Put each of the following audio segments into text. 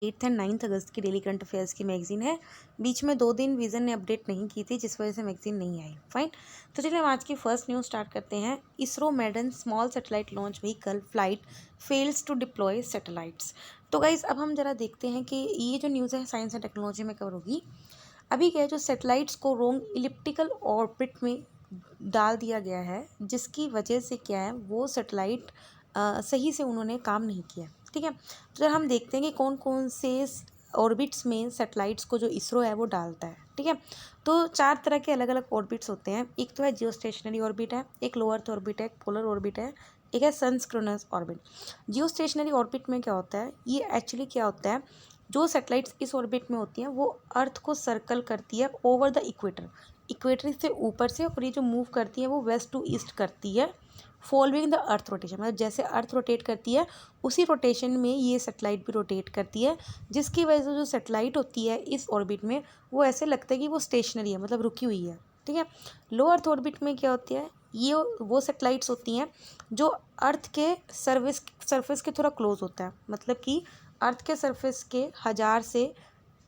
8 and 9 अगस्त की daily current affairs की magazine है। बीच में 2 दिन विजन ने अपडेट नहीं की थी, जिस वजह से मैगजीन नहीं आई। फाइन। तो चलिए हम आज की फर्स्ट न्यूज़ स्टार्ट करते हैं। ISRO maiden small satellite launch vehicle flight fails to deploy satellites. तो गाइज अब हम जरा देखते हैं कि ये जो न्यूज़ है साइंस एंड टेक्नोलॉजी में कवर होगी। अभी क्या है, जो सैटेलाइट्स को रोंग इलिप्टिकल ऑर्बिट में डाल दिया गया है, जिसकी वजह से क्या है वो सैटेलाइट सही से उन्होंने काम नहीं किया। ठीक है, तो जरा हम देखते हैं कि कौन कौन से ऑर्बिट्स में सैटेलाइट्स को जो इसरो है वो डालता है। ठीक है, तो 4 तरह के अलग अलग ऑर्बिट्स होते हैं। एक तो है जियो स्टेशनरी ऑर्बिट है, एक लो अर्थ ऑर्बिट है, एक पोलर ऑर्बिट है, एक है सनक्रोनस ऑर्बिट। जियो स्टेशनरी ऑर्बिट में क्या होता है, ये एक्चुअली क्या होता है, जो सैटेलाइट्स इस ऑर्बिट में होती हैं वो अर्थ को सर्कल करती है ओवर द इक्वेटर, इक्वेटर से ऊपर से, और ये जो मूव करती है वो वेस्ट टू ईस्ट करती है फॉलोइंग द अर्थ रोटेशन। मतलब जैसे अर्थ रोटेट करती है उसी रोटेशन में ये सैटेलाइट भी रोटेट करती है, जिसकी वजह से जो सैटेलाइट होती है इस ऑर्बिट में वो ऐसे लगता है कि वो स्टेशनरी है, मतलब रुकी हुई है। ठीक है, लो अर्थ ऑर्बिट में क्या होती है, ये वो सैटेलाइट्स होती हैं जो अर्थ के सरफेस के थोड़ा क्लोज होता है, मतलब कि अर्थ के सरफेस के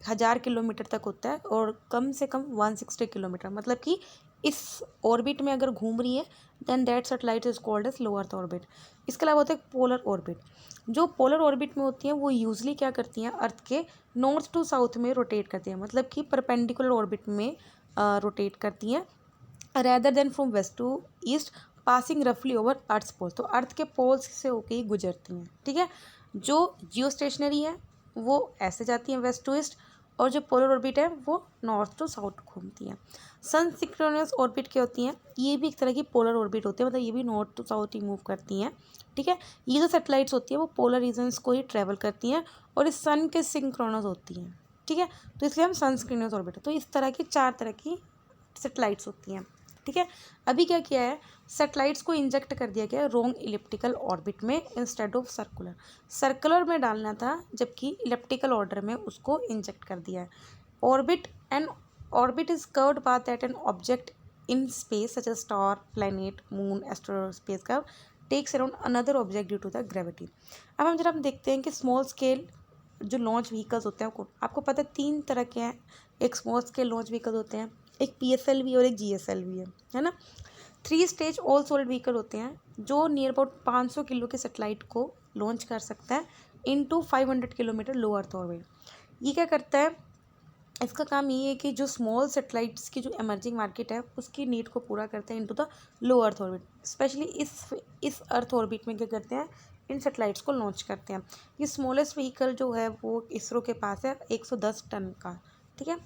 1000 किलोमीटर तक होता है, और कम से कम 160 किलोमीटर, मतलब कि इस ऑर्बिट में अगर घूम रही है then that satellite is called as low earth orbit. इसके अलावा होता है पोलर ऑर्बिट। जो पोलर ऑर्बिट में होती हैं वो यूजली क्या करती हैं, अर्थ के नॉर्थ टू साउथ में रोटेट करती हैं, मतलब कि परपेंडिकुलर ऑर्बिट में रोटेट करती हैं, rather than from west to east, passing रफली ओवर अर्थ पोल्स। तो अर्थ के पोल्स से होके ही गुजरती हैं। ठीक है, जो जियो स्टेशनरी है वो ऐसे जाती हैं वेस्ट टू ईस्ट, और जो पोलर ऑर्बिट है वो नॉर्थ टू साउथ घूमती हैं। सन सिंक्रोनस ऑर्बिट क्या होती हैं, ये भी एक तरह की पोलर ऑर्बिट होती है, मतलब ये भी नॉर्थ टू साउथ ही मूव करती हैं। ठीक है, ये जो सैटेलाइट्स होती हैं वो पोलर रीजन्स को ही ट्रैवल करती हैं, और इस सन के सिंक्रोनस होती हैं। ठीक है, तो इसलिए हम सन सिंक्रोनस ऑर्बिट है। तो इस तरह की 4 तरह की सैटेलाइट्स होती हैं। ठीक है, अभी क्या किया है, सैटेलाइट्स को इंजेक्ट कर दिया गया है रोंग इलिप्टिकल ऑर्बिट में इंस्टेड ऑफ सर्कुलर। सर्कुलर में डालना था, जबकि इलिप्टिकल ऑर्डर में उसको इंजेक्ट कर दिया है। Orbit and orbit is curved path at an object in space such as star, planet, moon, asteroid, space curve takes around another object due to the gravity. अब हम देखते हैं कि स्मॉल स्केल जो लॉन्च व्हीकल्स होते हैं आपको पता है 3 तरह के हैं। एक स्मॉल स्केल लॉन्च व्हीकल होते हैं, एक PSLV और एक GSLV है ना। 3 स्टेज ऑल सॉलिड व्हीकल होते हैं जो नियर अबाउट 500 किलो के सैटेलाइट को लॉन्च कर सकता है इनटू 500 किलोमीटर लो अर्थ ऑर्बिट। ये क्या करता है, इसका काम ये है कि जो स्मॉल सैटेलाइट्स की जो एमर्जिंग मार्केट है उसकी नीड को पूरा करते हैं into the low earth orbit. Specially इस अर्थ ऑर्बिट में क्या करते हैं, इन सैटेलाइट्स को लॉन्च करते हैं। ये स्मॉलेस्ट व्हीकल जो है वो इसरो के पास है 110 टन का। ठीक है,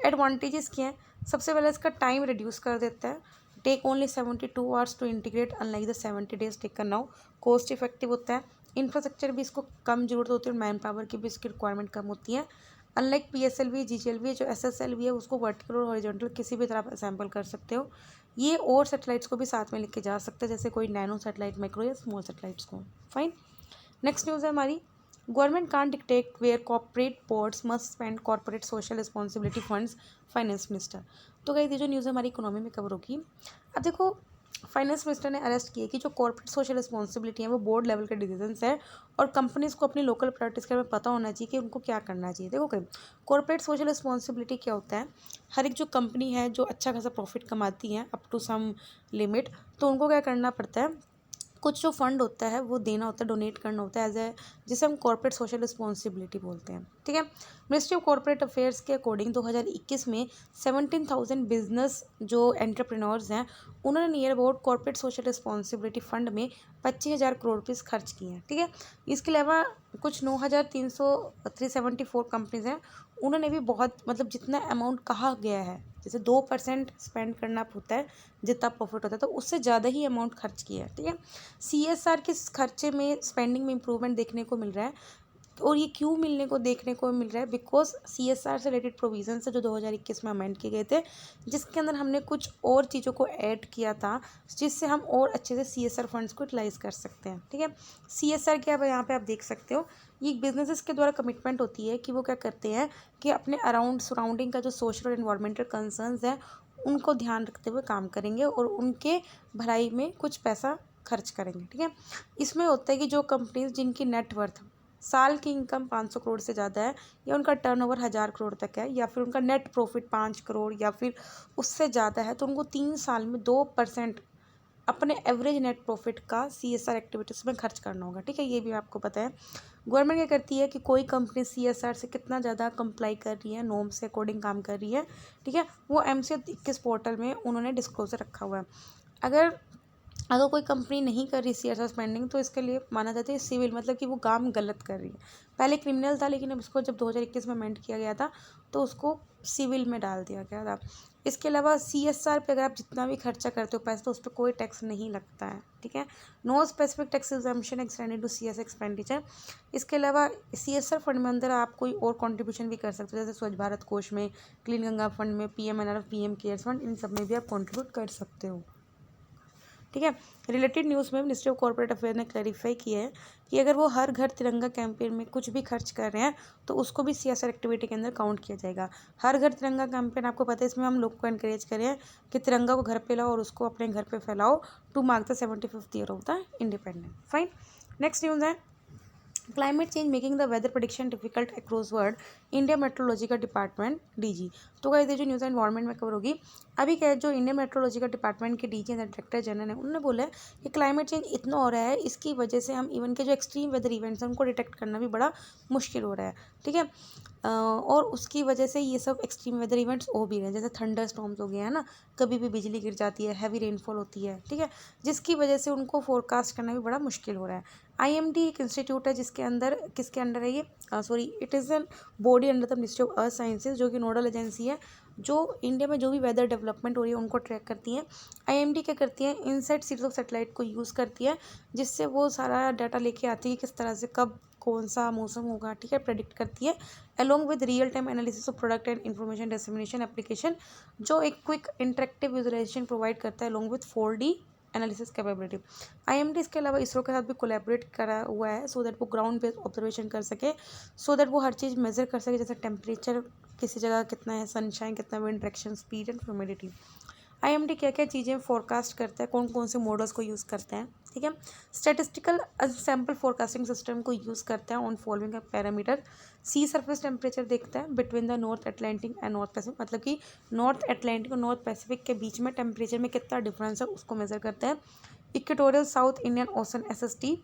एडवांटेजेस क्या हैं, सबसे पहले इसका टाइम रिड्यूस कर देता है, take only 72 hours to integrate unlike the 70 days taken now. Cost effective होता है, इंफ्रास्ट्रक्चर भी इसको कम जरूरत होती है, मैन पावर की भी इसकी रिक्वायरमेंट कम होती है। अनलाइक PSLV GGLV, जो SSLV है उसको वर्टिकल और हॉरिजॉन्टल किसी भी तरह असेंबल कर सकते हो। ये और सैटेलाइट्स को भी साथ में लेके जा सकते हैं, जैसे कोई नैनो सैटेलाइट, माइक्रो या स्मॉल सैटेलाइट्स को। फाइन। नेक्स्ट न्यूज़ है हमारी, government can't dictate where corporate boards must spend corporate social responsibility funds, finance minister. तो गाइस ये जो न्यूज़ हमारी इकोनॉमी में कवर होगी। अब देखो, फाइनेंस मिनिस्टर ने अरेस्ट किया कि जो कॉर्पोरेट सोशल रिस्पॉन्सिबिलिटी है वो बोर्ड लेवल के डिसीजंस है, और कंपनीज को अपनी लोकल प्रायोरिटीज के बारे में पता होना चाहिए कि उनको क्या करना चाहिए। देखो कहीं कॉर्पोरेट सोशल रिस्पॉन्सिबिलिटी क्या होता है, हर एक जो कंपनी है जो अच्छा खासा प्रॉफिट कमाती है अप टू सम लिमिट, तो उनको क्या करना पड़ता है, कुछ जो फंड होता है वो देना होता है, डोनेट करना होता है एज ए, जिसे हम कॉर्पोरेट सोशल रिस्पॉन्सिबिलिटी बोलते हैं। ठीक है, मिनिस्ट्री ऑफ कॉर्पोरेट अफेयर्स के अकॉर्डिंग 2021 में 17,000 बिजनेस जो एंटरप्रेन्योर्स हैं उन्होंने near about corporate social responsibility fund में 25,000 करोड़ रुपीज़ खर्च किए हैं। ठीक है, इसके अलावा कुछ 374 कंपनीज हैं, उन्होंने भी बहुत, मतलब जितना अमाउंट कहा गया है, जैसे 2% स्पेंड करना होता है जितना प्रॉफिट होता है, तो उससे ज़्यादा ही अमाउंट खर्च किया है। ठीक है, CSR के खर्चे में, स्पेंडिंग में इंप्रूवमेंट देखने को मिल रहा है, और ये क्यों मिलने को देखने को मिल रहा है, बिकॉज CSR से रिलेटेड प्रोविजन है जो 2021 में अमेंड किए गए थे, जिसके अंदर हमने कुछ और चीज़ों को ऐड किया था, जिससे हम और अच्छे से CSR फंड्स को यूटिलाइज कर सकते हैं। ठीक है, CSR क्या है यहाँ पे आप देख सकते हो, ये बिजनेसेस के द्वारा कमिटमेंट होती है कि वो क्या करते हैं कि अपने अराउंड सराउंडिंग का जो सोशल और एनवायरमेंटल कंसर्न्स है उनको ध्यान रखते हुए काम करेंगे, और उनके भलाई में कुछ पैसा खर्च करेंगे। ठीक है, इसमें होता है कि जो कंपनीज जिनकी नेटवर्थ साल की इनकम 500 करोड़ से ज़्यादा है, या उनका टर्नओवर 1000 करोड़ तक है, या फिर उनका नेट प्रॉफिट 5 करोड़ या फिर उससे ज़्यादा है, तो उनको 3 साल में 2% अपने एवरेज नेट प्रॉफिट का CSR एक्टिविटीज़ में खर्च करना होगा। ठीक है, ये भी आपको पता है। गवर्नमेंट क्या करती है कि कोई कंपनी CSR से कितना ज़्यादा कंप्लाई कर रही है, नॉर्म से अकॉर्डिंग काम कर रही है, ठीक है, वो MCA 21 पोर्टल में उन्होंने डिस्क्लोजर रखा हुआ है। अगर अगर कोई कंपनी नहीं कर रही CSR स्पेंडिंग, तो इसके लिए माना जाता है सिविल, मतलब कि वो काम गलत कर रही है। पहले क्रिमिनल था, लेकिन अब इसको जब 2021 में अमेंड किया गया था तो उसको सिविल में डाल दिया गया था। इसके अलावा CSR पे अगर आप जितना भी खर्चा करते हो पैसे, तो उस पर कोई टैक्स नहीं लगता है। ठीक है, no specific tax exemption extended to CSR expenditure. इसके अलावा CSR फंड में अंदर आप कोई और कंट्रीब्यूशन भी कर सकते हो, जैसे स्वच्छ भारत कोष में, क्लीन गंगा फंड में, PMNRF, PM केयर्स फंड, इन सब में भी आप कॉन्ट्रीब्यूट कर सकते हो। ठीक है, रिलेटेड न्यूज़ में मिनिस्ट्री ऑफ कॉर्पोरेट अफेयर ने क्लैरिफाई किया है कि अगर वो हर घर तिरंगा कैंपेन में कुछ भी खर्च कर रहे हैं, तो उसको भी CSR एक्टिविटी के अंदर काउंट किया जाएगा। हर घर तिरंगा कैंपेन आपको पता है, इसमें हम लोग को एनकरेज करें कि तिरंगा को घर पे लाओ और उसको अपने घर पे फैलाओ to mark the 75th year of the independence. Fine, next news है climate change making the weather prediction difficult across world, India meteorology का डिपार्टमेंट DG। तो गाइस ये जो न्यूज़ एनवायरनमेंट में कवर होगी। अभी क्या है, जो इंडियन मेट्रोलॉजी का डिपार्टमेंट के DG डायरेक्टर जनरल है, उन्होंने बोला है कि क्लाइमेट चेंज इतना हो रहा है, इसकी वजह से हम इवन के जो एक्सट्रीम वेदर इवेंट्स हैं उनको डिटेक्ट करना भी बड़ा मुश्किल हो रहा है। ठीक है, और उसकी वजह से ये सब एक्सट्रीम वेदर इवेंट्स हो भी रहे हैं, जैसे थंडर स्टॉर्म्स हो गए हैं ना, कभी भी बिजली गिर जाती है, हैवी रेनफॉल होती है। ठीक है, जिसकी वजह से उनको फोरकास्ट करना भी बड़ा मुश्किल हो रहा है। IMD एक इंस्टीट्यूट है जिसके अंदर, किसके अंडर है ये, sorry, it is an body under the ministry of earth sciences, जो कि नोडल एजेंसी है, जो इंडिया में जो भी वेदर डेवलपमेंट हो रही है उनको ट्रैक करती है। IMD क्या करती है, इनसाइड सीरीज ऑफ सैटेलाइट को यूज़ करती है, जिससे वो सारा डाटा लेके आती है कि किस तरह से कब कौन सा मौसम होगा। ठीक है, प्रेडिक्ट करती है along with real time analysis of product and information dissemination application, जो एक क्विक इंटरेक्टिव विजुअलाइजेशन प्रोवाइड करता है along with 4D analysis capability. IMD इसके अलावा इसरो के साथ भी कोलैबोरेट करा हुआ है, सो दैट वो ग्राउंड बेस्ड ऑब्जर्वेशन कर सके, सो दैट वो हर चीज़ मेजर कर सके, जैसे टेम्परेचर किसी जगह कितना है, सनशाइन कितना, wind direction, speed and humidity. IMD क्या क्या चीज़ें फोरकास्ट करता है, कौन कौन से मॉडल्स को यूज़ करते हैं। ठीक है, स्टैटिस्टिकल सैम्पल फोरकास्टिंग सिस्टम को यूज़ करते हैं on following parameter. Sea surface temperature देखता है between the North Atlantic and North Pacific, मतलब कि नॉर्थ अटलांटिक और नॉर्थ पैसिफिक के बीच में टेम्परेचर में कितना डिफरेंस है उसको मेजर करते हैं। Equatorial south Indian ocean SST।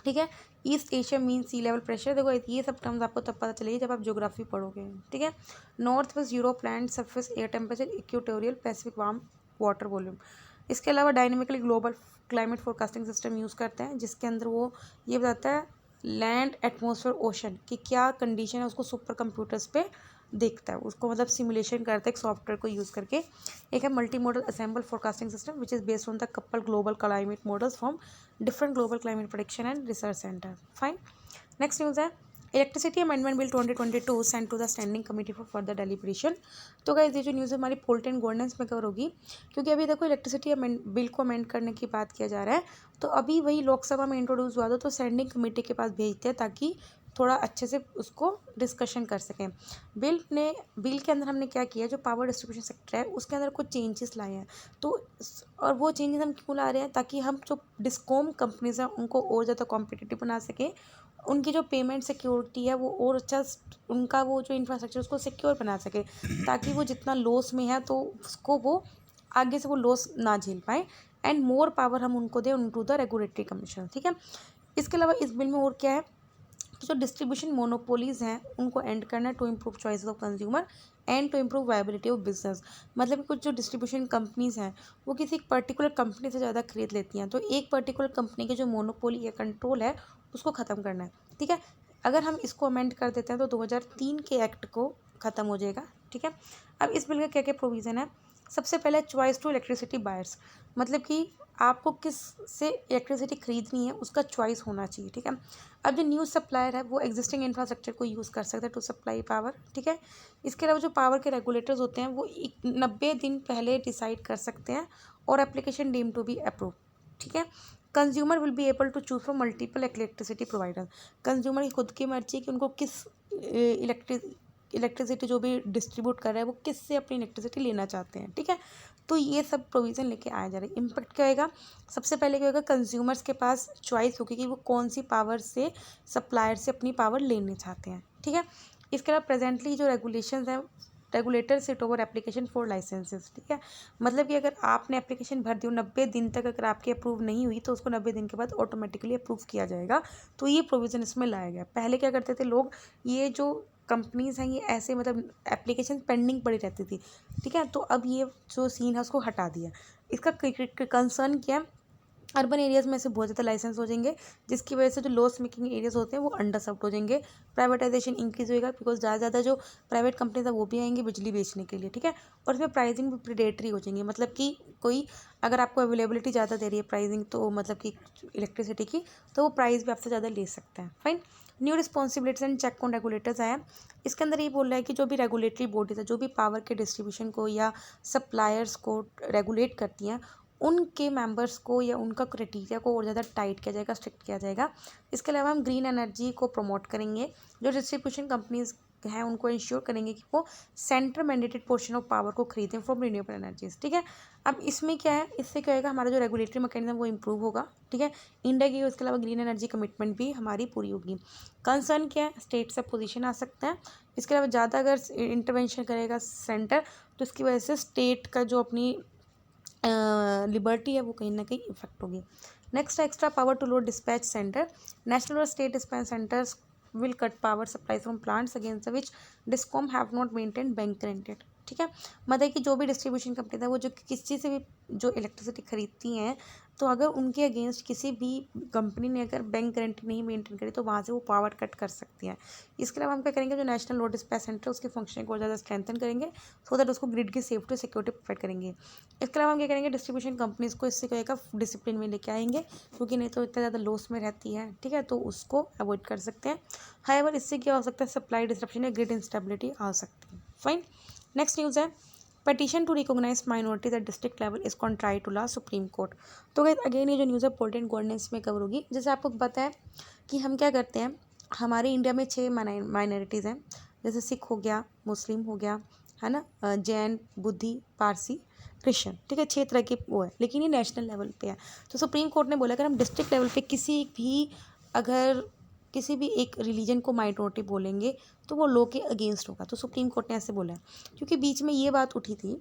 ठीक है, ईस्ट एशिया मीन सी लेवल प्रेशर, देखो ये सब टर्म्स आपको तब पता चलेगी जब आप ज्योग्राफी पढ़ोगे। ठीक है, north west Europe land surface air temperature, equatorial Pacific warm water volume. इसके अलावा dynamically global climate forecasting system use करते हैं, जिसके अंदर वो ये बताता है लैंड एटमॉस्फेयर ओशन की क्या कंडीशन है, उसको सुपर कंप्यूटर्स पे देखता है, उसको मतलब सिमुलेशन करता है एक सॉफ्टवेयर को यूज़ करके। एक है multi model ensemble forecasting system which is based on the couple global climate models from different global climate prediction and research center. Fine, next news है electricity amendment bill 2022 send to the standing committee for further deliberation. तो guys ये जो news हमारी polity and governance में cover होगी, क्योंकि अभी देखो इलेक्ट्रिसिटी बिल को अमेंड करने की बात किया जा रहा है, तो अभी वही लोकसभा में इंट्रोड्यूस हुआ था, तो स्टैंडिंग कमेटी के पास भेजते हैं ताकि थोड़ा अच्छे से उसको डिस्कशन कर सकें। बिल के अंदर हमने क्या किया, जो पावर डिस्ट्रीब्यूशन सेक्टर है उसके अंदर कुछ चेंजेस लाए हैं, तो और वो चेंजेस हम क्यों ला रहे हैं, ताकि हम जो डिस्कॉम कंपनीज हैं उनको और ज़्यादा कॉम्पिटिटिव बना सकें, उनकी जो पेमेंट सिक्योरिटी है वो और अच्छा, उनका वो जो इंफ्रास्ट्रक्चर उसको सिक्योर बना सके, ताकि वो जितना लॉस में है तो उसको वो आगे से वो लॉस ना झेल पाए, एंड मोर पावर हम उनको दें टू द रेगुलेटरी कमीशन। ठीक है, इसके अलावा इस बिल में और क्या है, तो जो डिस्ट्रीब्यूशन मोनोपोलीज हैं उनको एंड करना है to improve choice of consumer and to improve viability of business. मतलब कुछ जो डिस्ट्रीब्यूशन कंपनीज हैं वो किसी एक पर्टिकुलर कंपनी से ज़्यादा खरीद लेती हैं, तो एक पर्टिकुलर कंपनी के जो मोनोपोली या कंट्रोल है उसको ख़त्म करना है। ठीक है, अगर हम इसको अमेंड कर देते हैं तो 2003 के एक्ट को ख़त्म हो जाएगा। ठीक है, अब इस बिल का क्या क्या प्रोविज़न है, सबसे पहले चॉइस टू इलेक्ट्रिसिटी बायर्स, मतलब कि आपको किस से इलेक्ट्रिसिटी खरीदनी है उसका चॉइस होना चाहिए। ठीक है, अब जो न्यू सप्लायर है वो एग्जिस्टिंग इंफ्रास्ट्रक्चर को यूज़ कर सकता है टू सप्लाई पावर। ठीक है, इसके अलावा जो पावर के रेगुलेटर्स होते हैं वो 90 दिन पहले डिसाइड कर सकते हैं और application deem to be approve. ठीक है, consumer will be able to choose from multiple electricity provider, consumer की खुद की मर्जी कि उनको किस इलेक्ट्रिसिटी जो भी डिस्ट्रीब्यूट कर रहा है वो किससे अपनी इलेक्ट्रिसिटी लेना चाहते हैं। ठीक है, तो ये सब प्रोविज़न लेके आया जा रहा है। इम्पैक्ट क्या होगा, सबसे पहले क्या होगा, कंज्यूमर्स के पास चॉइस होगी कि वो कौन सी पावर से सप्लायर से अपनी पावर लेने चाहते हैं, ठीक है। इसके अलावा प्रेजेंटली जो रेगुलेशंस हैं, regulator sit over application for licences, ठीक है। मतलब कि अगर आपने एप्लीकेशन भर दी हो 90 दिन तक अगर आपकी अप्रूव नहीं हुई तो उसको 90 दिन के बाद ऑटोमेटिकली अप्रूव किया जाएगा। तो ये प्रोविज़न इसमें लाया गया। पहले क्या करते थे लोग, ये जो कंपनीज हैं ये ऐसे मतलब एप्लीकेशन पेंडिंग पड़ी रहती थी, ठीक है। तो अब ये जो सीन है उसको हटा दिया। इसका कंसर्न क्या है, अर्बन एरियाज़ में से बहुत ज़्यादा लाइसेंस हो जाएंगे, जिसकी वजह से जो लॉस मेकिंग एरियाज़ होते हैं वो अंडर सर्व्ड हो जाएंगे। प्राइवेटाइजेशन इंक्रीज होएगा बिकॉज ज़्यादा ज़्यादा जो प्राइवेट कंपनीज है वो भी आएंगी बिजली बेचने के लिए, ठीक है। और इसमें प्राइसिंग भी प्रीडेटरी हो जाएंगी, मतलब कि कोई अगर आपको अवेलेबिलिटी ज़्यादा दे रही है प्राइसिंग, तो मतलब कि इलेक्ट्रिसिटी की, तो वो प्राइस भी आपसे ज़्यादा ले सकता है। Fine. New responsibilities and check on regulators आया। इसके अंदर ये बोल रहा है कि जो भी रेगुलेटरी बॉडीज है, जो भी पावर के डिस्ट्रीब्यूशन को या सप्लायर्स को रेगुलेट करती हैं, उनके मेंबर्स को या उनका क्राइटेरिया को और ज़्यादा टाइट किया जाएगा, स्ट्रिक्ट किया जाएगा। इसके अलावा हम ग्रीन एनर्जी को प्रमोट करेंगे। जो डिस्ट्रीब्यूशन कंपनीज हैं उनको इंश्योर करेंगे कि वो central mandated portion of power को खरीदें फ्रॉम रिन्यूएबल एनर्जीज, ठीक है। अब इसमें क्या है, इससे क्या होगा, हमारा जो रेगुलेटरी मैकेनिज्म वो इंप्रूव होगा, ठीक है। इंडिया की इसके अलावा ग्रीन एनर्जी कमिटमेंट भी हमारी पूरी होगी। कंसर्न क्या है, स्टेट से पोजीशन आ सकता है। इसके अलावा ज़्यादा अगर इंटरवेंशन करेगा सेंटर तो इसकी वजह से स्टेट का जो अपनी लिबर्टी है वो कहीं ना कहीं इफेक्ट होगी। Next, extra power to load dispatch center. National और state dispatch centers will cut power supply from plants against which discom have not maintain bank guaranteed, ठीक है। मतलब कि जो भी डिस्ट्रीब्यूशन कंपनी है वो जो किसी से भी जो इलेक्ट्रिसिटी खरीदती हैं, तो अगर उनके अगेंस्ट किसी भी कंपनी ने अगर बैंक गारंटी नहीं मेंटेन करी तो वहाँ से वो पावर कट कर सकती है। इसके अलावा हम क्या करेंगे, जो नेशनल लोड डिस्पैच सेंटर उसकी फंक्शनिंग को ज़्यादा स्ट्रेंथन करेंगे, सो दैट उसको ग्रिड की सेफ्टी और सिक्योरिटी प्रोवाइड करेंगे। इसके अलावा हम क्या करेंगे, डिस्ट्रीब्यूशन कंपनीज को इससे क्या डिसिप्लिन में लेके आएंगे, क्योंकि नहीं तो इतना ज़्यादा लॉस में रहती है, ठीक है। तो उसको अवॉइड कर सकते हैं। हाईवर इससे क्या हो सकता है, सप्लाई डिस्ट्रप्शन या ग्रिड इंस्टेबिलिटी आ सकती है। फाइन। नेक्स्ट न्यूज़ है, petition to recognize minorities at district level is contrary to law, supreme court. तो गाइस अगेन ये जो न्यूज़ है पोलिटिकल गवर्नेंस में कवर होगी। जैसे आपको पता है कि हम क्या करते हैं, हमारे इंडिया में 6 माइनॉरिटीज़ हैं, जैसे सिख हो गया, मुस्लिम हो गया, है ना, जैन, बुद्धि, पारसी, क्रिश्चियन, ठीक है। 6 तरह के वो है, लेकिन ये नेशनल लेवल पे है। तो सुप्रीम कोर्ट ने बोला अगर हम डिस्ट्रिक्ट लेवल पे अगर किसी भी एक रिलीजन को माइनॉरिटी बोलेंगे तो वो लॉ के अगेंस्ट होगा। तो सुप्रीम कोर्ट ने ऐसे बोला है, क्योंकि बीच में ये बात उठी थी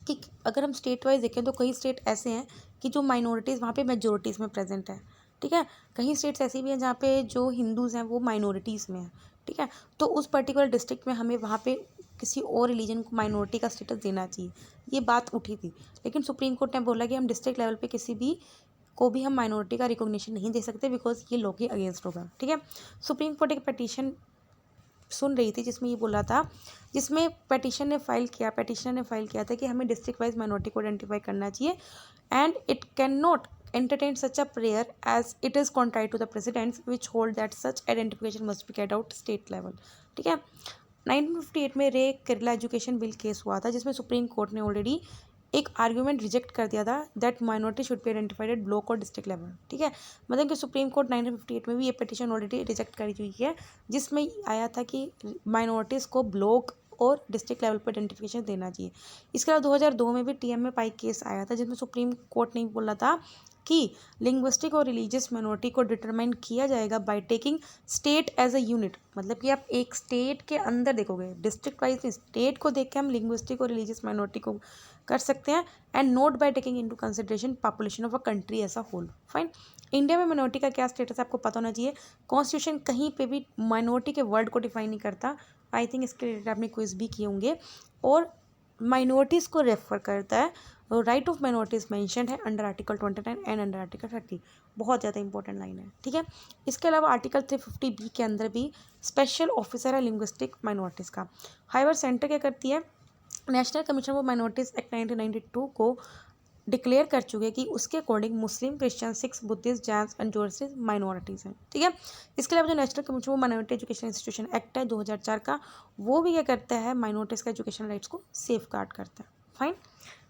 कि अगर हम स्टेट वाइज देखें तो कई स्टेट ऐसे हैं कि जो माइनॉरिटीज़ वहाँ पे मेजोरिटीज़ में प्रेजेंट है, ठीक है। कहीं स्टेट्स ऐसी भी हैं जहाँ पे जो हिंदूज़ हैं वो माइनॉरिटीज़ में हैं, ठीक है। तो उस पर्टिकुलर डिस्ट्रिक्ट में हमें वहाँ पे किसी और रिलीजन को माइनॉरिटी का स्टेटस देना चाहिए, ये बात उठी थी। लेकिन सुप्रीम कोर्ट ने बोला कि हम डिस्ट्रिक्ट लेवल पे किसी भी को भी हम माइनॉरिटी का रिकॉग्निशन नहीं दे सकते बिकॉज ये लॉ के अगेंस्ट होगा, ठीक है। सुप्रीम कोर्ट एक पटिशन सुन रही थी जिसमें ये बोला था, जिसमें पेटिशनर ने फाइल किया था कि हमें डिस्ट्रिक्ट वाइज माइनॉरिटी को आइडेंटिफाई करना चाहिए and it can not entertain such a prayer as it is contrary to the precedents which hold that such identification must be carried out state level, ठीक है। 1958 में रे केरला एजुकेशन बिल केस हुआ था जिसमें सुप्रीम कोर्ट ने already एक argument reject कर दिया था that minority should be identified at block और डिस्ट्रिक्ट लेवल, ठीक है। मतलब कि सुप्रीम कोर्ट 1958 में भी ये पिटीशन ऑलरेडी रिजेक्ट करी हुई है, जिसमें आया था कि माइनॉरिटीज़ को ब्लॉक और डिस्ट्रिक्ट लेवल पर आइडेंटिफिकेशन देना चाहिए। इसके अलावा 2002 में भी टीएम में पाई केस आया था जिसमें सुप्रीम कोर्ट ने बोला था कि लिंग्विस्टिक और रिलीजियस माइनॉरिटी को डिटरमाइन किया जाएगा by taking state as a unit. मतलब कि आप एक स्टेट के अंदर देखोगे, डिस्ट्रिक्ट वाइज स्टेट को देख के हम लिंग्विस्टिक और रिलीजियस माइनॉरिटी को कर सकते हैं and note by taking into consideration population of a country as a whole. Fine. India में माइनॉरिटी का क्या स्टेटस है आपको पता होना चाहिए। कॉन्स्टिट्यूशन कहीं पे भी माइनॉरिटी के वर्ड को डिफाइन नहीं करता। आई थिंक इसके रिलेटेड आपने क्विज भी किए होंगे। और माइनॉरिटीज़ को रेफर करता है, राइट ऑफ माइनॉरिटीज़ मेंशन्ड है under article 29 and under article 30। बहुत ज़्यादा इंपॉर्टेंट लाइन है, ठीक है। इसके अलावा आर्टिकल 350B के अंदर भी स्पेशल ऑफिसर है लिंग्विस्टिक माइनॉरिटीज़ का। हाईवर सेंटर क्या करती है, national commission for minorities act 1992 को डिक्लेयर कर चुके हैं कि उसके according Muslim, Christian, Sikhs, Buddhist, Jains and जोरसिस माइनॉरिटीज़ हैं, ठीक है। इसके अलावा जो national commission for minority education institution act है 2004 का, वो भी क्या करता है, माइनॉरिटीज़ का एजुकेशन राइट्स को सेफ गार्ड करता है। फाइन।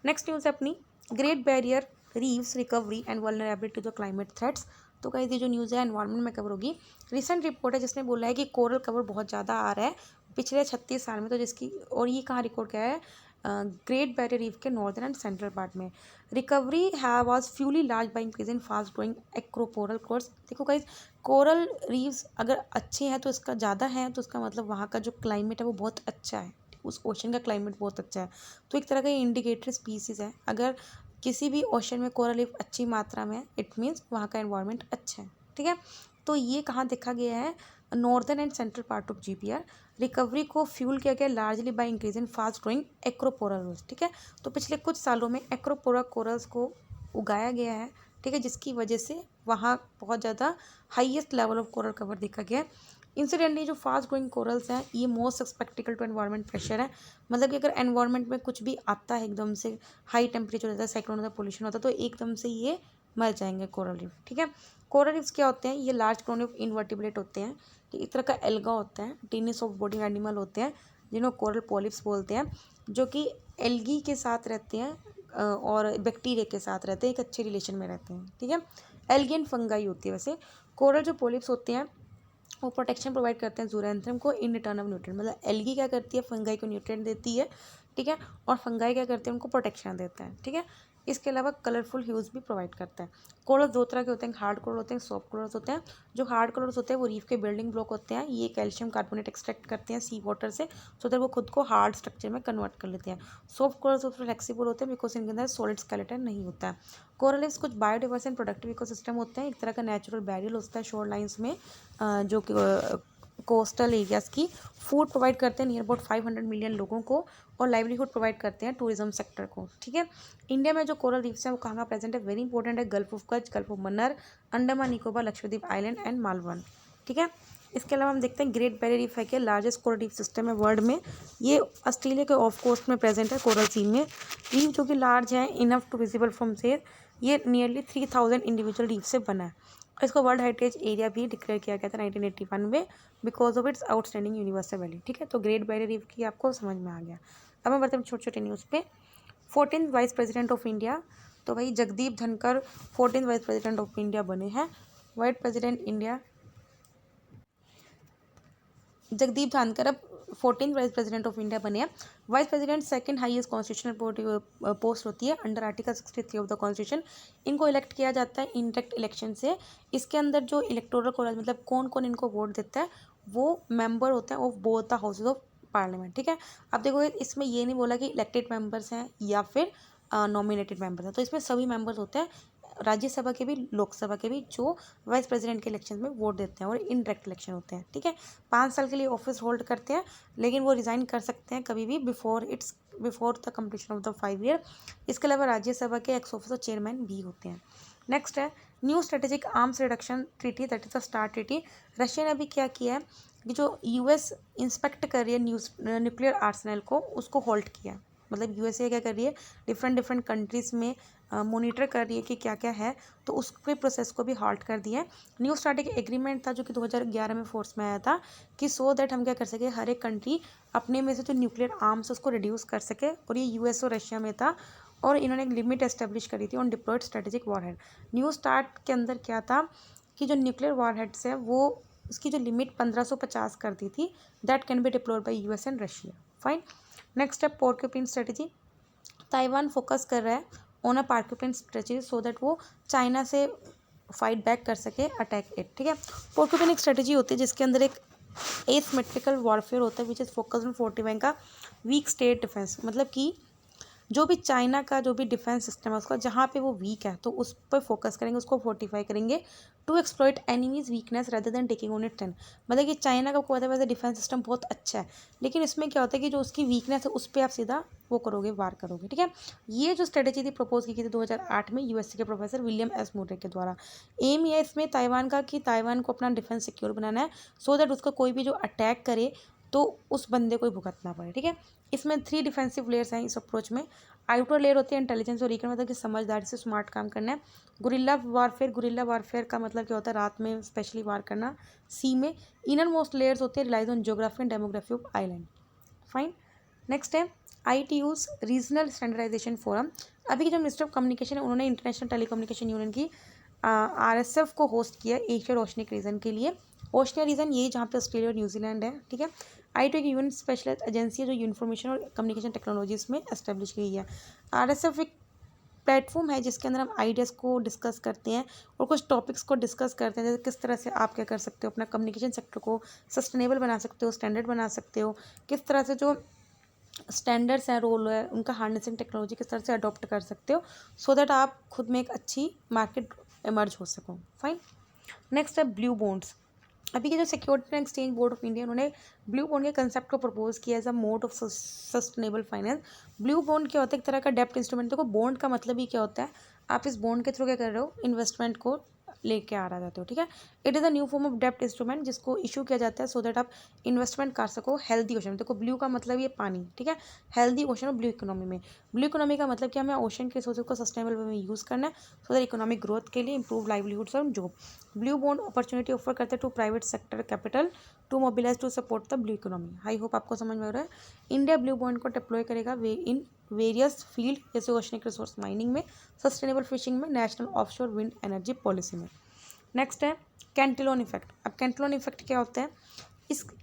नेक्स्ट न्यूज़ है अपनी, great barrier reefs recovery and vulnerability to the climate threats. तो गाइस ये जो न्यूज़ है एनवायरनमेंट में कवर होगी। रिसेंट रिपोर्ट है जिसने बोला है कि कोरल कवर बहुत ज़्यादा आ रहा है पिछले 36 साल में, तो जिसकी और ये कहाँ रिकॉर्ड किया है, ग्रेट बैरियर रीफ के नॉर्दर्न एंड सेंट्रल पार्ट में। Recovery was fuelled largely by increase in fast growing acroporal corals. देखो गाइज, कोरल रीफ्स अगर अच्छे हैं तो इसका ज़्यादा है तो इसका मतलब वहाँ का जो क्लाइमेट है वो बहुत अच्छा है, उस ओशन का क्लाइमेट बहुत अच्छा है। तो एक तरह का इंडिकेटर स्पीसीज़ है। अगर किसी भी ओशन में कोरल रीफ अच्छी मात्रा में, इट मीन्स वहाँ का एनवायरनमेंट अच्छा है। ठीक है, तो ये कहाँ देखा गया है, northern and central part of GPR। Recovery को फ्यूल किया गया largely by increase in fast growing acroporal. ठीक है, तो पिछले कुछ सालों में एक्रोपोरा कोरल्स को उगाया गया है। ठीक है, जिसकी वजह से वहाँ बहुत ज़्यादा highest level of coral cover देखा गया है। इंसिडेंटली जो फास्ट ग्रोइंग कोरल्स हैं ये मोस्ट एक्सपेक्टिकल टू एनवायरनमेंट प्रेशर है। मतलब कि अगर एनवायरनमेंट में कुछ भी आता है एकदम से, हाई टेम्परेचर होता है, साइक्लोन होता है, पोल्यूशन होता है, तो एकदम से ये मर जाएंगे कोरल रीफ। ठीक है, कोरल रीफ्स क्या होते हैं, ये लार्ज कॉलोनी ऑफ इनवर्टिब्रेट होते हैं। एक तरह का एल्गा होता है, टीनी सॉफ्ट बॉडी एनिमल होते हैं जिन्हें कोरल पॉलिप्स बोलते हैं, जो कि एल्गी के साथ रहते हैं और बैक्टीरिया के साथ रहते हैं, एक अच्छे रिलेशन में रहते हैं। ठीक है, एल्गी एंड फंगाई होती है। वैसे कोरल जो पॉलिप्स होते हैं वो प्रोटेक्शन प्रोवाइड करते हैं जूरेंथ्रम को इन रिटर्न ऑफ न्यूट्रिएंट। मतलब एल्गी क्या करती है, फंगाई को न्यूट्रिएंट देती है। ठीक है, और फंगाई क्या करते हैं, उनको प्रोटेक्शन देते हैं। ठीक है, इसके अलावा कलरफुल ह्यूज भी प्रोवाइड करता है। कोरल्स दो तरह के होते हैं, हार्ड कोरल होते हैं, सॉफ्ट कोरल्स होते हैं। जो हार्ड कोरल्स होते हैं वो रीफ के बिल्डिंग ब्लॉक होते हैं। ये कैल्शियम कार्बोनेट एक्सट्रैक्ट करते हैं सी वाटर से, सो दैट वो खुद को हार्ड स्ट्रक्चर में कन्वर्ट कर लेते हैं। सॉफ्ट कोरल्स फ्लेक्सिबल होते हैं बिकॉज इनके अंदर सॉलिड स्केलेटन नहीं होता है। कोरल रीफ्स कुछ बायोडाइवर्स एंड प्रोडक्टिव इकोसिस्टम होते हैं, एक तरह का नेचुरल बैरियर होता है शोर लाइन्स में, जो कि कोस्टल एरियाज की फूड प्रोवाइड करते हैं नियर अबाउट 500 मिलियन लोगों को, और लाइवलीहुड प्रोवाइड करते हैं टूरिज्म सेक्टर को। ठीक है, इंडिया में जो कोरल रीफ्स हैं वो कहाँ प्रेजेंट है, वेरी इंपॉर्टेंट है, gulf of Kutch, gulf of Mannar, Andaman Nicobar, Lakshadweep island and Malvan. ठीक है, इसके अलावा हम देखते हैं ग्रेट बैरियर रीफ है कि लार्जेस्ट कोरल रीफ सिस्टम है वर्ल्ड में। ये ऑस्ट्रेलिया के ऑफ कोस्ट में प्रेजेंट है कोरल सी में। रीफ जो कि लार्ज है इनफ टू विजिबल फ्रॉम सेर, ये नियरली 3000 इंडिविजुअल रीफ से बना है। इसको वर्ल्ड हेरिटेज एरिया भी डिक्लेयर किया गया था 1981 में because of its outstanding universal value. ठीक है, तो ग्रेट बैरियर रीफ की आपको समझ में आ गया। अब मैं बढ़ते हैं छोटे छोटे न्यूज़ पे। 14th vice president of India, तो भाई Jagdeep Dhankhar 14th vice president of India बने हैं। Vice president India Jagdeep Dhankhar अब 14th vice president of India बने हैं। Vice president second highest constitutional post होती है under article 63 of the constitution. इनको इलेक्ट किया जाता है इनडायरेक्ट इलेक्शन से। इसके अंदर जो इलेक्टोरल कॉलेज मतलब कौन कौन इनको वोट देता है, वो मेंबर होते हैं of both the houses of parliament. ठीक है, अब देखो इसमें ये नहीं बोला कि इलेक्टेड मेंबर्स हैं या फिर नॉमिनेटेड मेंबर्स हैं, तो इसमें सभी मेंबर्स होते हैं, राज्यसभा के भी लोकसभा के भी, जो वाइस प्रेसिडेंट के इलेक्शन में वोट देते हैं, और इनडायरेक्ट इलेक्शन होते हैं। ठीक है, 5 साल के लिए ऑफिस होल्ड करते हैं, लेकिन वो रिज़ाइन कर सकते हैं कभी भी before the completion of the 5 year. इसके अलावा राज्यसभा के एक्स ऑफिसर चेयरमैन भी होते हैं। नेक्स्ट है new strategic arms reduction treaty, that is the start treaty. Russia ने अभी क्या किया है कि जो यूएस इंस्पेक्ट कर रही है न्यूक्लियर आर्सेनल को, उसको होल्ड किया। मतलब यूएसए क्या कर रही है, डिफरेंट कंट्रीज़ में मॉनिटर कर रही है कि क्या क्या है, तो उसके प्रोसेस को भी हॉल्ट कर दिया है। न्यू स्टार्ट एक एग्रीमेंट था जो कि 2011 में फोर्स में आया था कि सो दैट हम क्या कर सके, हर एक कंट्री अपने में से जो न्यूक्लियर आर्म्स उसको रिड्यूस कर सके, और ये यूएस और रशिया में था, और इन्होंने एक लिमिट एस्टेब्लिश करी थी on deployed strategic warhead. New start के अंदर क्या था कि जो न्यूक्लियर वॉरहेड्स है वो उसकी जो लिमिट 1550 कर दी थी, that can be deployed by US and Russia. Fine, next है पोर्क्यूपिन स्ट्रेटेजी। ताइवान फोकस कर रहा है on a porcupine strategy so that वो चाइना से फाइट बैक कर सके, अटैक इट। ठीक है, पोर्क्यूपिन एक स्ट्रेटेजी होती है जिसके अंदर एक एसिमेट्रिकल वॉरफेयर होता है which is focus on fortifying का वीक स्टेट डिफेंस। मतलब कि जो भी चाइना का जो भी डिफेंस सिस्टम है उसका जहाँ पे वो वीक है तो उस पर फोकस करेंगे, उसको फोर्टिफाई करेंगे to exploit enemies weakness rather than taking on it 10। मतलब कि चाइना का पता है वैसे डिफेंस सिस्टम बहुत अच्छा है, लेकिन इसमें क्या होता है कि जो उसकी वीकनेस है उस पर आप सीधा वो करोगे, वार करोगे। ठीक है, ये जो स्ट्रेटेजी थी प्रपोज की थी 2008 में यूएसए के प्रोफेसर विलियम एस मोरे के द्वारा। एम ये इसमें ताइवान का कि ताइवान को अपना डिफेंस सिक्योर बनाना है सो दैट उसका कोई भी जो अटैक करे तो उस बंदे को ही भुगतना पड़े। ठीक है, इसमें 3 डिफेंसिव लेयर्स हैं इस अप्रोच में। आउटर लेयर होती है इंटेलिजेंस और रिकन, मतलब कि समझदारी से स्मार्ट काम करना है। गुरिल्ला वारफेयर का मतलब क्या होता है, रात में स्पेशली वार करना। सी में इनर मोस्ट लेयर्स होते हैं relies on geography and demography of island. Fine, next है ITU's रीजनल स्टैंडर्डाइजेशन फोरम। अभी के जो मिनिस्टर ऑफ कम्युनिकेशन है उन्होंने इंटरनेशनल टेलीकम्युनिकेशन यूनियन की RSF को होस्ट किया एशिया ओशनिक रीजन के लिए। ओशनिया रीजन ये जहाँ पे ऑस्ट्रेलिया और न्यूजीलैंड है। ठीक है, आई एक यूएन स्पेशलाइज एजेंसी है जो इन्फॉर्मेशन और कम्युनिकेशन टेक्नोलॉजीज में एस्टेब्लिश की गई है। RSF एक प्लेटफॉर्म है जिसके अंदर हम आइडियाज़ को डिस्कस करते हैं और कुछ टॉपिक्स को डिस्कस करते हैं, जैसे किस तरह से आप क्या कर सकते हो, अपना कम्युनिकेशन सेक्टर को सस्टेनेबल बना सकते हो, स्टैंडर्ड बना सकते हो, किस तरह से जो स्टैंडर्ड्स हैं, रोल है, उनका हार्नेसिंग टेक्नोलॉजी किस तरह से अडॉप्ट कर सकते हो, सो दैट आप खुद में एक अच्छी मार्केट इमर्ज हो सको। फाइन। नेक्स्ट है ब्लू बॉन्ड्स। अभी के जो security and exchange board of India, उन्होंने ब्लू बॉन्ड के कंसेप्ट को प्रपोज किया as a mode of sustainable finance. Blue bond क्या होता है? एक तरह का डेप्ट इंस्ट्रूमेंट। देखो बॉन्ड का मतलब ही क्या होता है, आप इस बॉन्ड के थ्रू क्या कर रहे हो, इन्वेस्टमेंट को लेके आ रहा जाते हो, ठीक है। It is a new form of डेप्ट इंस्ट्रूमेंट जिसको इशू किया जाता है सो दैट आप इन्वेस्टमेंट कर सको हेल्दी ओशन में। देखो ब्लू का मतलब ये पानी, ठीक है, हेल्दी ओशन और ब्लू इकोनॉमी में। ब्लू इकोनॉमी का मतलब कि हमें ओशन के रिसोर्सेज को सस्टेनेबल वे में यूज़ करना है सो दैट इकोनॉमिक ग्रोथ के लिए इंप्रूव लाइवलीहुड्स और job. Blue bond opportunity offer करते हैं to private sector capital to mobilise to support the blue economy. I hope आपको समझ में आ रहा है। इंडिया ब्लू बॉन्ड को डिप्लॉय करेगा इन वेरियस फील्ड, जैसे ओशनिक रिसोर्स माइनिंग में, सस्टेनेबल फिशिंग में, national offshore wind energy policy में। नेक्स्ट है कैंटिलोन इफेक्ट। अब कैंटिलोन इफेक्ट क्या होता है?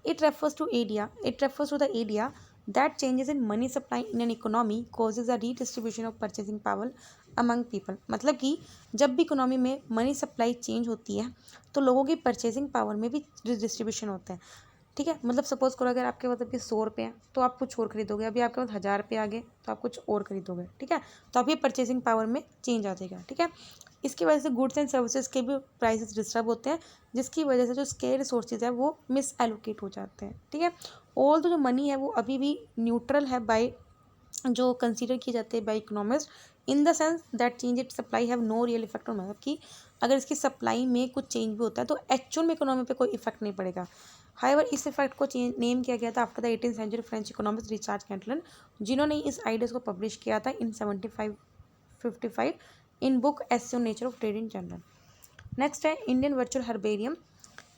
It refers to the area that changes in money supply in an economy causes a redistribution of purchasing power among people. मतलब कि जब भी इकोनॉमी में मनी सप्लाई चेंज होती है तो लोगों की परचेसिंग पावर में भी डिस्ट्रीब्यूशन होता है, ठीक है। मतलब सपोज करो अगर आपके पास अभी 100 रुपये हैं तो आप कुछ और खरीदोगे, अभी आपके पास 1000 रुपये आ गए तो आप कुछ और खरीदोगे, ठीक है। तो आप ये परचेसिंग पावर में चेंज आ जाएगा, ठीक है। इसकी वजह से गुड्स एंड सर्विसेज के भी प्राइसेस डिस्टर्ब होते हैं, जिसकी वजह से जो स्केयर रिसोर्सेज है वो मिस एलोकेट हो जाते हैं, ठीक है। ऑल जो मनी है वो अभी भी न्यूट्रल है बाय जो कंसीडर किए जाते हैं by economist, in the sense that change it supply have no real effect on, मतलब कि अगर इसकी सप्लाई में कुछ चेंज भी होता है तो एक्चुअल में इकोनॉमी पे कोई इफेक्ट नहीं पड़ेगा। हाउएवर इस इफेक्ट को नेम किया गया था after the 18th century French economist Richard Cantillon, जिन्होंने इस आइडियाज़ को पब्लिश किया था in 1755 in book essay nature of trade in general. Next है इंडियन वर्चुअल हर्बेरियम।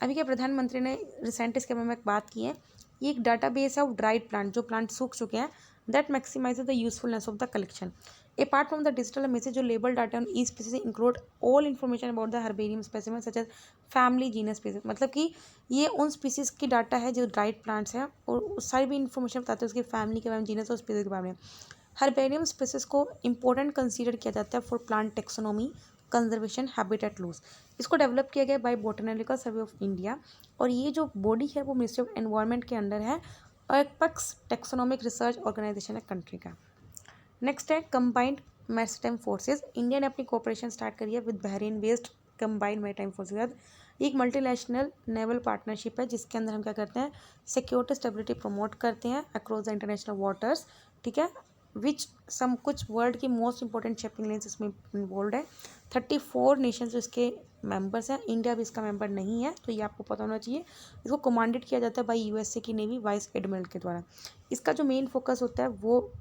अभी के प्रधानमंत्री ने रिसेंट इसके बारे में एक बात की है। ये एक डाटाबेस है ऑफ ड्राइड प्लांट, जो प्लांट सूख चुके हैं, that maximizes the usefulness of the collection. Apart from the digital message जो label data on e species include all information about the herbarium specimen such as family genus species. मतलब कि ये उन species की data है जो dried plants हैं और सारी भी इन्फॉर्मेशन बताते हैं उसकी फैमिली के बारे में, जीनस और स्पीसीज के बारे में। हर्बेरियम स्पीसीज को इंपॉर्टेंट कंसीडर किया जाता है for plant taxonomy conservation habitat loss. इसको डेवलप किया गया by botanical survey of India और ये जो बॉडी है वो मिनिस्ट्री ऑफ एनवायरनमेंट के अंडर है और apex taxonomic research organisation है कंट्री का। नेक्स्ट है कंबाइंड मैरीटाइम फोर्सेज। इंडिया ने अपनी कोऑपरेशन स्टार्ट करी है with Bahrain based combined maritime forces. एक मल्टीनेशनल नेवल पार्टनरशिप है जिसके अंदर हम क्या करते हैं, सिक्योरिटी स्टेबिलिटी प्रमोट करते हैं अक्रॉस द इंटरनेशनल वाटर्स, ठीक है, विच कुछ वर्ल्ड की मोस्ट इंपॉर्टेंट शिपिंग लेन्स इसमें इन्वॉल्व है। 34 नेशंस इसके मेंबर्स हैं, इंडिया भी इसका मेंबर नहीं है, तो ये आपको पता होना चाहिए। इसको कमांडेड किया जाता है बाई यूएसए की नेवी वाइस एडमिरल के द्वारा। इसका जो मेन फोकस होता है वो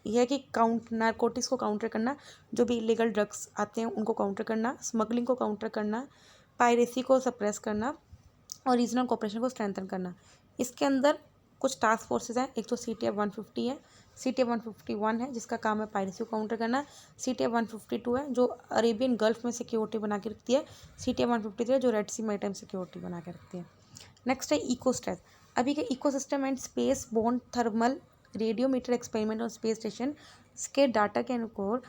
यह है कि नारकोटिक्स को काउंटर करना, जो भी इलीगल ड्रग्स आते हैं उनको काउंटर करना, स्मगलिंग को काउंटर करना, पायरेसी को सप्रेस करना और रीजनल कोऑपरेशन को स्ट्रेंथन करना। इसके अंदर कुछ टास्क फोर्सेज हैं, एक तो CTF 150 है, CTF 151 है जिसका काम है पायरेसी को काउंटर करना, CTF 152 है जो अरेबियन गल्फ में सिक्योरिटी बना के रखती है, CTF 153 है जो रेड सी मैरीटाइम सिक्योरिटी बना के रखती है। नेक्स्ट है इकोस्ट्रेस। अभी के ecosystem and space borne thermal radiometer experiment और स्पेस स्टेशन के डाटा के अनुसार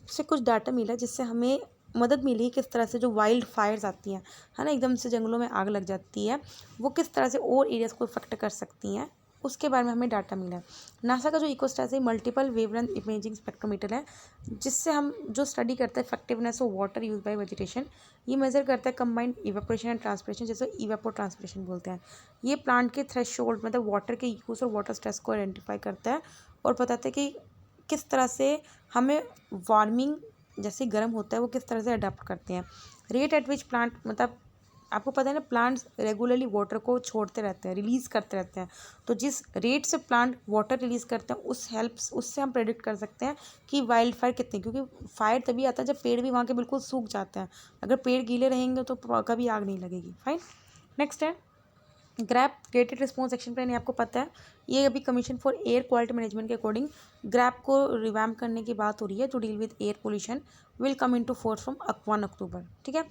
से कुछ डाटा मिला जिससे हमें मदद मिली किस तरह से जो वाइल्ड फायर्स आती हैं, है ना, एकदम से जंगलों में आग लग जाती है, वो किस तरह से और एरियाज़ को इफेक्ट कर सकती हैं, उसके बारे में हमें डाटा मिला है। नासा का जो इकोस्ट्रेस है मल्टीपल वेवलेंथ इमेजिंग स्पेक्ट्रोमीटर है जिससे हम जो स्टडी करते हैं effectiveness of water use by vegetation. ये मेजर करता है कंबाइंड इवेपोरेशन एंड ट्रांसपिरेशन, जैसे इवेपो ट्रांसपिरेशन बोलते हैं। ये प्लांट के थ्रेशोल्ड मतलब वाटर के यूज और वाटर स्ट्रेस को आइडेंटिफाई करता है और बताता है कि किस तरह से हमें वार्मिंग जैसे गर्म होता है वो किस तरह से अडाप्ट करते हैं। रेट एट विच प्लांट, मतलब आपको पता है ना प्लांट्स रेगुलरली वाटर को छोड़ते रहते हैं, रिलीज़ करते रहते हैं, तो जिस रेट से प्लांट वाटर रिलीज़ करते हैं उससे हम प्रेडिक्ट कर सकते हैं कि वाइल्ड फायर कितने, क्योंकि फायर तभी आता है जब पेड़ भी वहाँ के बिल्कुल सूख जाते हैं। अगर पेड़ गीले रहेंगे तो कभी आग नहीं लगेगी। फाइन। नेक्स्ट है grab gated response action plan, ये आपको पता है, ये अभी commission for air quality management के अकॉर्डिंग ग्रैप को रिवैम्प करने की बात हो रही है, जो deal with air pollution will come into force from 1 अक्टूबर। ठीक है,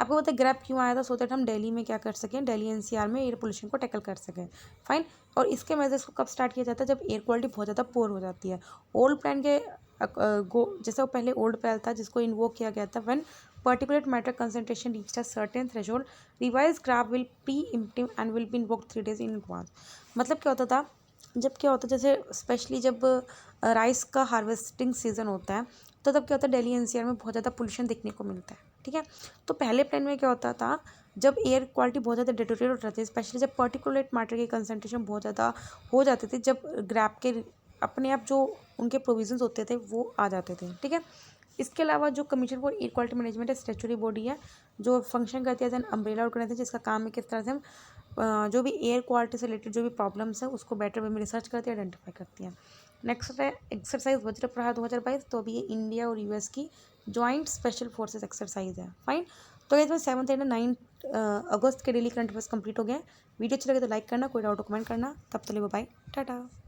आपको पता है ग्रैप क्यों आया था? सो दैट हम दिल्ली में क्या कर सकें, दिल्ली एनसीआर में एयर पोल्यूशन को टैकल कर सकें। फाइन। और इसके मेजर्स को कब स्टार्ट किया जाता है? जब एयर क्वालिटी बहुत ज़्यादा पुअर हो जाती है। ओल्ड प्लान के जैसे वो पहले ओल्ड प्लान था जिसको इन्वोक किया गया था, when particulate matter concentration reached a certain threshold, revised graph will pre-emptive and will be invoked 3 days in advance। मतलब क्या होता था? जब क्या होता है, जैसे स्पेशली जब राइस का हार्वेस्टिंग सीजन होता है, तो तब क्या होता है, दिल्ली एनसीआर में बहुत ज़्यादा पोल्यूशन देखने को मिलता है। ठीक है, तो पहले प्लान में क्या होता था, जब एयर क्वालिटी बहुत ज़्यादा डिटोरिएट हो जाती है, स्पेशली जब पर्टिकुलेट मैटर की कंसनट्रेशन बहुत ज़्यादा हो जाती थी, जब ग्रैप के अपने आप जो उनके प्रोविजंस होते थे वो आ जाते थे। ठीक है, इसके अलावा जो commission for air quality management है, स्टैट्यूटरी बॉडी है जो फंक्शन करती है एज एन अम्ब्रेला ऑर्गेनाइजेशन, जिसका काम है किस तरह से हम जो भी एयर क्वालिटी से रिलेटेड जो भी प्रॉब्लम्स है उसको बेटर वे में रिसर्च करती है, आइडेंटिफाई करती है। नेक्स्ट है एक्सरसाइज वज्रप्रहार 2022, तो अभी ये इंडिया और यूएस की जॉइंट स्पेशल फोर्सेस एक्सरसाइज है। फाइन। तो इसमें 7th एंड 9 अगस्त के डेली करंट अफेयर्स कंप्लीट हो गए। वीडियो अच्छी लगे तो लाइक करना, कोई डाउट कमेंट करना। तब तक बाय, टाटा।